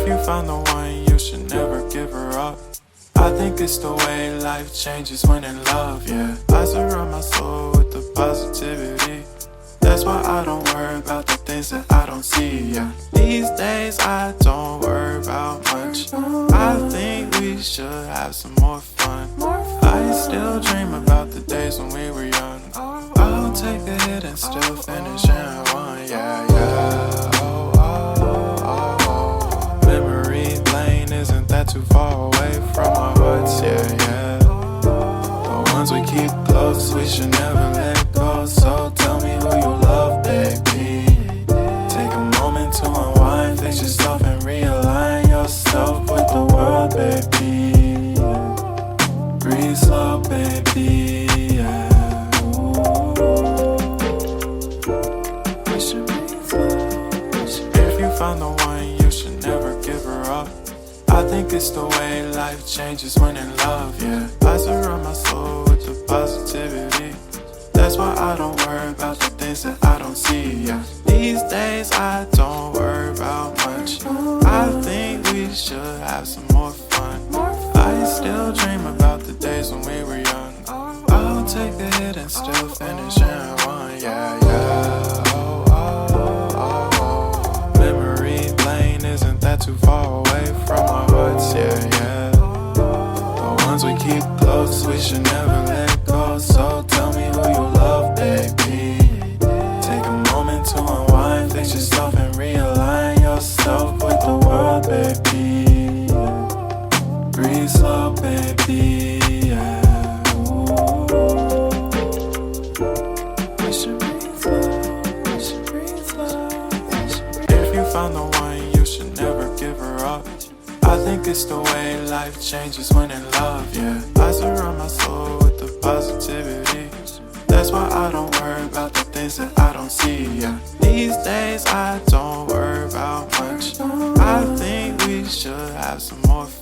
you found the one, you should never give her up. I think it's the way life changes when in love, yeah. I surround my soul with the positivity. That's why I don't worry about the things that I don't see, yeah. These days I don't worry about much. I think we should have some more fun. I still dream about the days when we were young. I'll take a hit and still finish in one, yeah, yeah. Oh, oh, oh, oh. Memory lane isn't that too far away from our hearts, yeah, yeah. The ones we keep close, we should never let go. So tell me who you love, baby. Take a moment to unwind, fix yourself and realign yourself with the world, baby. Breathe slow, baby, yeah. We should breathe slow. If you found the one, you should never give her up. I think it's the way life changes when in love, yeah. I surround my soul with the positivity. That's why I don't worry about the things that I don't see, yeah. These days I don't worry about much. I think we should have some more fun. I still dream about the days when we were young. I'll take a hit and still finish in one, yeah, yeah. Oh, oh, oh, oh. Memory lane isn't that too far away from our hearts, yeah, yeah. The ones we keep close, we should never let go. So tell me who you love, baby. Take a moment to unwind, fix yourself and realign yourself with the world, baby. Breathe slow, baby, yeah. We should breathe slow, we should breathe slow. If you found the one, you should never give her up. I think it's the way life changes when in love, yeah. I surround my soul with the positivity. That's why I don't worry about the things that I don't see, yeah. These days I don't worry about much. I think we should have some more fun.